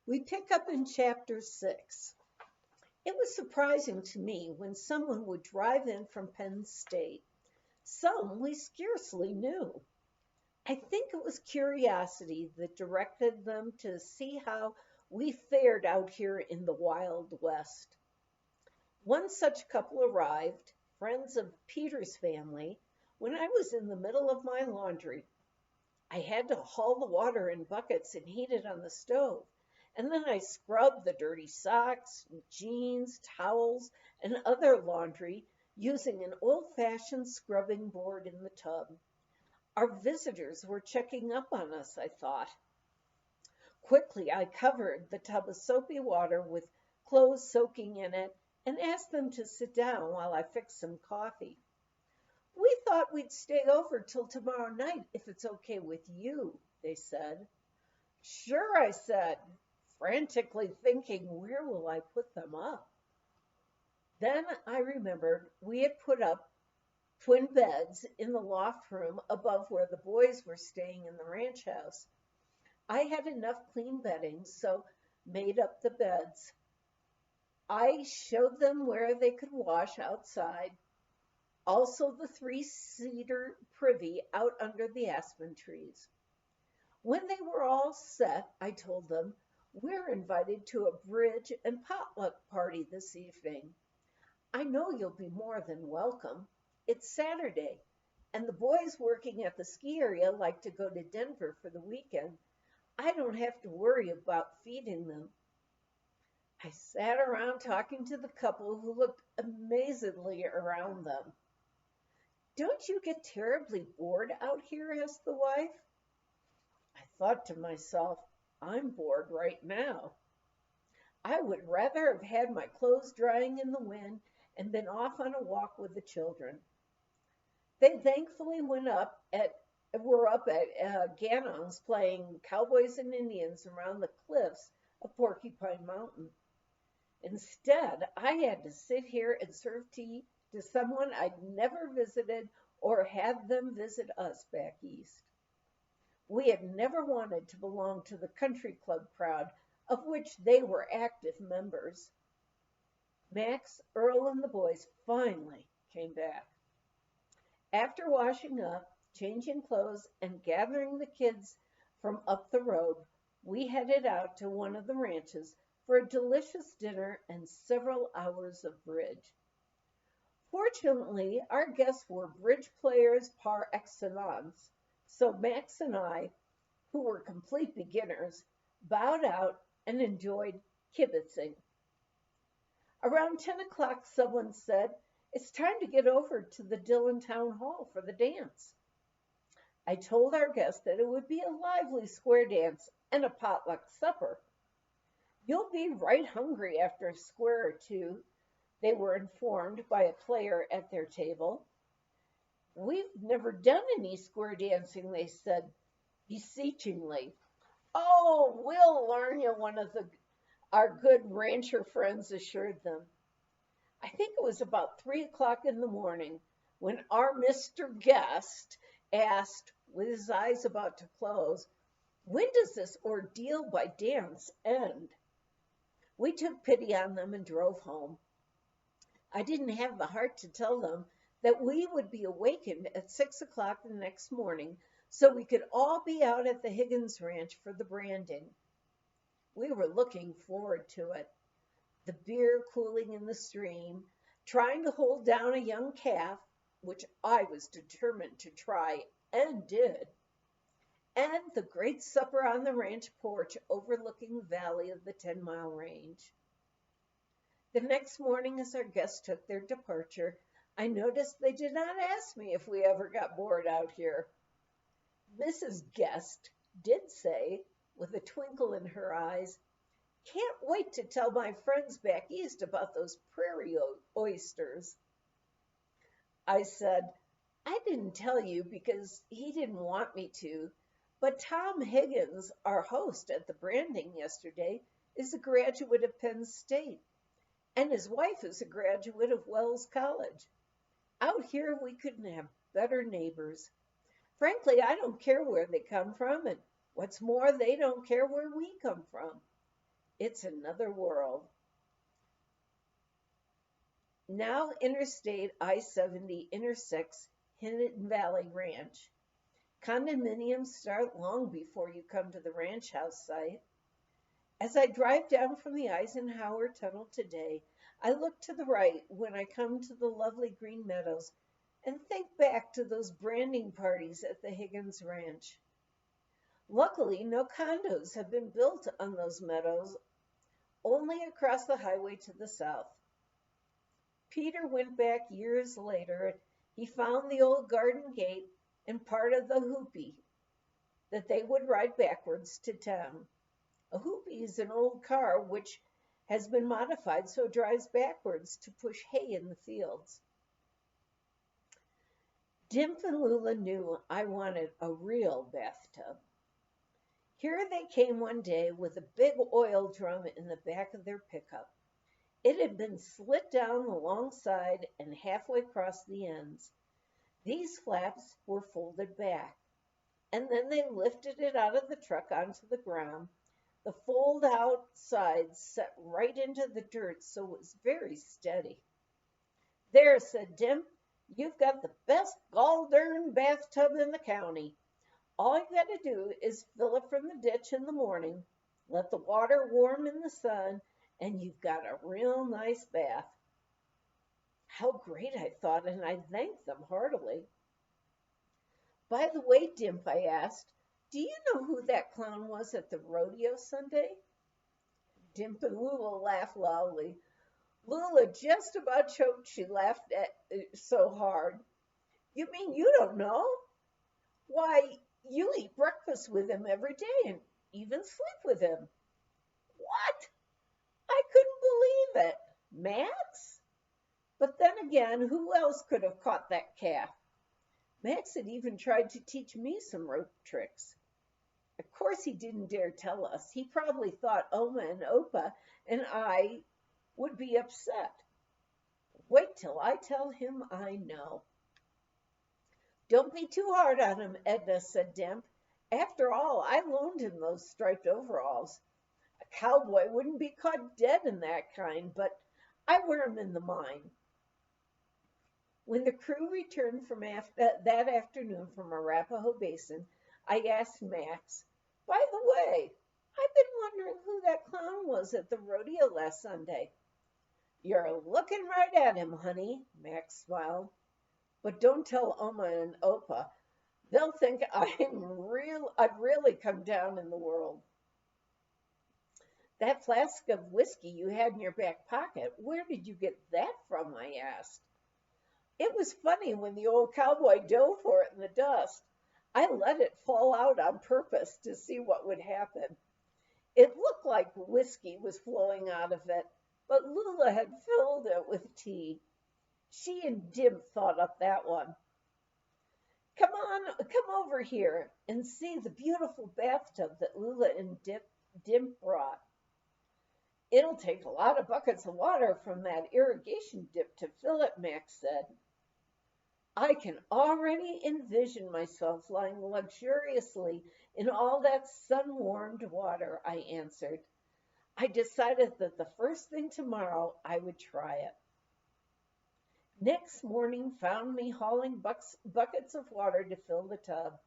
We pick up in chapter 6. It was surprising to me when someone would drive in from Penn State. Some we scarcely knew. I think it was curiosity that directed them to see how we fared out here in the Wild West. One such couple arrived, friends of Peter's family, when I was in the middle of my laundry. I had to haul the water in buckets and heat it on the stove. And then I scrubbed the dirty socks, jeans, towels, and other laundry using an old-fashioned scrubbing board in the tub. Our visitors were checking up on us, I thought. Quickly, I covered the tub of soapy water with clothes soaking in it and asked them to sit down while I fixed some coffee. "We thought we'd stay over till tomorrow night if it's okay with you," they said. "Sure," I said, frantically thinking, where will I put them up? Then I remembered we had put up twin beds in the loft room above where the boys were staying in the ranch house. I had enough clean bedding, so made up the beds. I showed them where they could wash outside, also the three-seater privy out under the aspen trees. When they were all set, I told them, "We're invited to a bridge and potluck party this evening. I know you'll be more than welcome. It's Saturday, and the boys working at the ski area like to go to Denver for the weekend. I don't have to worry about feeding them." I sat around talking to the couple who looked amazedly around them. "Don't you get terribly bored out here?" asked the wife. I thought to myself, I'm bored right now. I would rather have had my clothes drying in the wind and been off on a walk with the children. They thankfully were up at Ganong's playing cowboys and Indians around the cliffs of Porcupine Mountain. Instead, I had to sit here and serve tea to someone I'd never visited or have them visit us back east. We had never wanted to belong to the country club crowd, of which they were active members. Max, Earl, and the boys finally came back. After washing up, changing clothes, and gathering the kids from up the road, we headed out to one of the ranches for a delicious dinner and several hours of bridge. Fortunately, our guests were bridge players par excellence, so Max and I, who were complete beginners, bowed out and enjoyed kibitzing. Around 10 o'clock, someone said, "It's time to get over to the Dillon Town Hall for the dance." I told our guests that it would be a lively square dance and a potluck supper. "You'll be right hungry after a square or two," they were informed by a player at their table. "We've never done any square dancing," they said beseechingly. "Oh, we'll learn you," our good rancher friends assured them. I think it was about 3 o'clock in the morning when our Mr. Guest asked, with his eyes about to close, "When does this ordeal by dance end?" We took pity on them and drove home. I didn't have the heart to tell them that we would be awakened at 6 o'clock the next morning so we could all be out at the Higgins Ranch for the branding. We were looking forward to it. The beer cooling in the stream, trying to hold down a young calf, which I was determined to try and did, and the great supper on the ranch porch overlooking the valley of the 10-mile range. The next morning, as our guests took their departure, I noticed they did not ask me if we ever got bored out here. Mrs. Guest did say, with a twinkle in her eyes, "Can't wait to tell my friends back east about those prairie oysters." I said, "I didn't tell you because he didn't want me to, but Tom Higgins, our host at the branding yesterday, is a graduate of Penn State, and his wife is a graduate of Wells College. Out here, we couldn't have better neighbors. Frankly, I don't care where they come from, and what's more, they don't care where we come from. It's another world. Now Interstate I-70 intersects Hidden Valley Ranch. Condominiums start long before you come to the ranch house site. As I drive down from the Eisenhower Tunnel today, I look to the right when I come to the lovely green meadows and think back to those branding parties at the Higgins Ranch. Luckily, no condos have been built on those meadows, only across the highway to the south. Peter went back years later. He found the old garden gate and part of the hoopie that they would ride backwards to town. A hoopie is an old car which has been modified so it drives backwards to push hay in the fields. Dimp and Lula knew I wanted a real bathtub. Here they came one day with a big oil drum in the back of their pickup. It had been slit down the long side and halfway across the ends. These flaps were folded back, and then they lifted it out of the truck onto the ground. The fold-out sides set right into the dirt, so it was very steady. "There," said Dimp, "you've got the best gall-darn bathtub in the county. All you got to do is fill it from the ditch in the morning, let the water warm in the sun, and you've got a real nice bath." How great, I thought, and I thanked them heartily. "By the way, Dimp," I asked, "do you know who that clown was at the rodeo Sunday?" Dimp and Lula laughed loudly. Lula just about choked, she laughed at so hard. "You mean you don't know? Why, you eat breakfast with him every day and even sleep with him." "What?" I couldn't believe it. "Max?" But then again, who else could have caught that calf? Max had even tried to teach me some rope tricks. Of course he didn't dare tell us. He probably thought Oma and Opa and I would be upset. Wait till I tell him I know. "Don't be too hard on him, Edna," said Dimp. "After all, I loaned him those striped overalls. A cowboy wouldn't be caught dead in that kind, but I wear 'em in the mine." When the crew returned from that afternoon from Arapahoe Basin, I asked Max, "By the way, I've been wondering who that clown was at the rodeo last Sunday." "You're looking right at him, honey," Max smiled. "But don't tell Oma and Opa. They'll think I've really come down in the world." "That flask of whiskey you had in your back pocket, where did you get that from?" I asked. "It was funny when the old cowboy dove for it in the dust. I let it fall out on purpose to see what would happen. It looked like whiskey was flowing out of it, but Lula had filled it with tea. She and Dimp thought up that one. Come over here and see the beautiful bathtub that Lula and Dimp brought." "It'll take a lot of buckets of water from that irrigation dip to fill it," Max said. "I can already envision myself lying luxuriously in all that sun-warmed water," I answered. I decided that the first thing tomorrow I would try it. Next morning found me hauling buckets of water to fill the tub.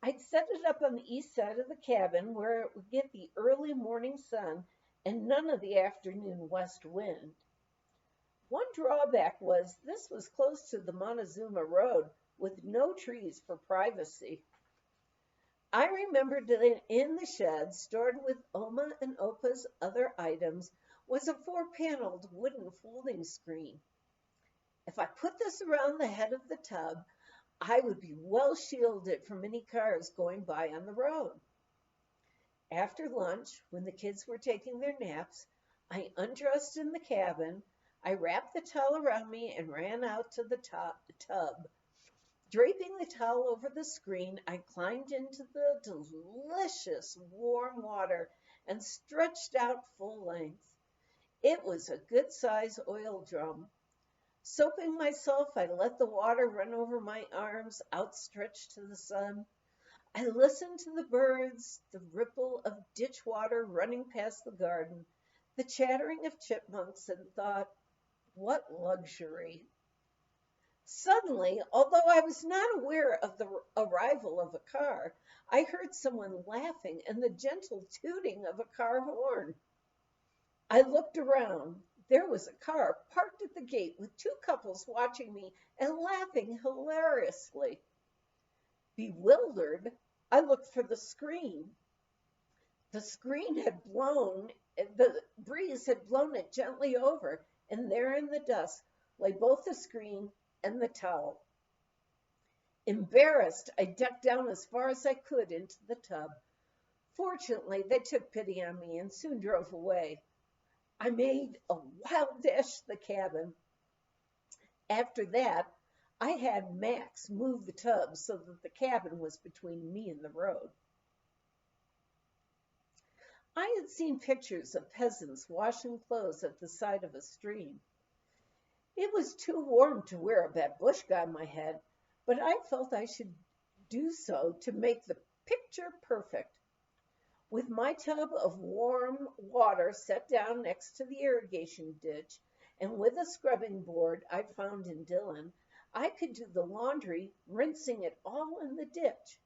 I'd set it up on the east side of the cabin where it would get the early morning sun and none of the afternoon west wind. One drawback was this was close to the Montezuma Road with no trees for privacy. I remembered that in the shed, stored with Oma and Opa's other items, was a 4-paneled wooden folding screen. If I put this around the head of the tub, I would be well shielded from any cars going by on the road. After lunch, when the kids were taking their naps, I undressed in the cabin. I wrapped the towel around me and ran out to the tub. Draping the towel over the screen, I climbed into the delicious warm water and stretched out full length. It was a good-sized oil drum. Soaping myself, I let the water run over my arms, outstretched to the sun. I listened to the birds, the ripple of ditch water running past the garden, the chattering of chipmunks, and thought, what luxury! Suddenly, although I was not aware of the arrival of a car, I heard someone laughing and the gentle tooting of a car horn. I looked around. There was a car parked at the gate with two couples watching me and laughing hilariously. Bewildered, I looked for the screen. The screen had blown, the breeze had blown it gently over, and there in the dust lay both the screen and the towel. Embarrassed, I ducked down as far as I could into the tub. Fortunately, they took pity on me and soon drove away. I made a wild dash to the cabin. After that, I had Max move the tub so that the cabin was between me and the road. I had seen pictures of peasants washing clothes at the side of a stream. It was too warm to wear a babushka on my head, but I felt I should do so to make the picture perfect. With my tub of warm water set down next to the irrigation ditch, and with a scrubbing board I'd found in Dillon, I could do the laundry, rinsing it all in the ditch.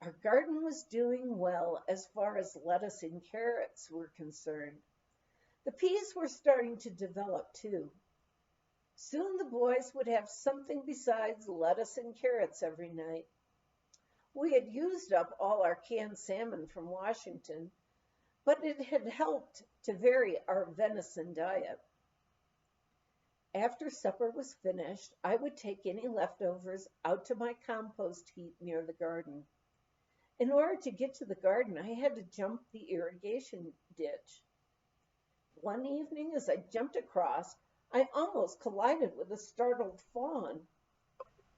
Our garden was doing well as far as lettuce and carrots were concerned. The peas were starting to develop too. Soon the boys would have something besides lettuce and carrots every night. We had used up all our canned salmon from Washington, but it had helped to vary our venison diet. After supper was finished, I would take any leftovers out to my compost heap near the garden. In order to get to the garden, I had to jump the irrigation ditch. One evening, as I jumped across, I almost collided with a startled fawn.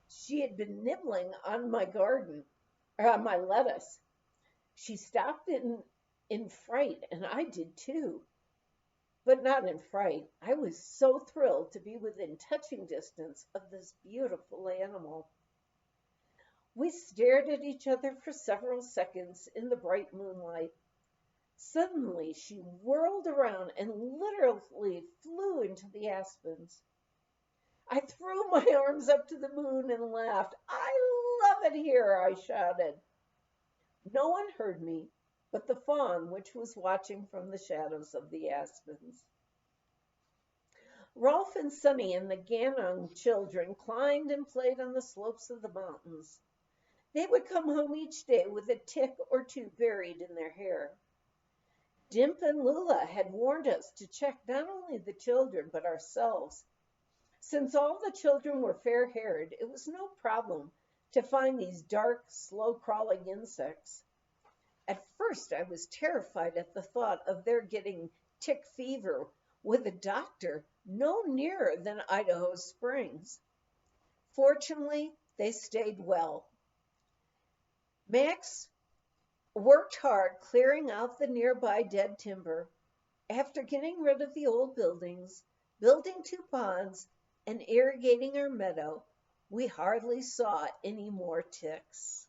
She had been nibbling on my garden, or on my lettuce. She stopped in fright, and I did too. But not in fright. I was so thrilled to be within touching distance of this beautiful animal. We stared at each other for several seconds in the bright moonlight. Suddenly, she whirled around and literally flew into the aspens. I threw my arms up to the moon and laughed. I love it here, I shouted. No one heard me but the fawn, which was watching from the shadows of the aspens. Rolf and Sonny and the Ganong children climbed and played on the slopes of the mountains. They would come home each day with a tick or two buried in their hair. Dimp and Lula had warned us to check not only the children but ourselves. Since all the children were fair-haired, it was no problem to find these dark, slow-crawling insects. At first, I was terrified at the thought of their getting tick fever with a doctor no nearer than Idaho Springs. Fortunately, they stayed well. Max worked hard clearing out the nearby dead timber. After getting rid of the old buildings, building 2 ponds, and irrigating our meadow, we hardly saw any more ticks.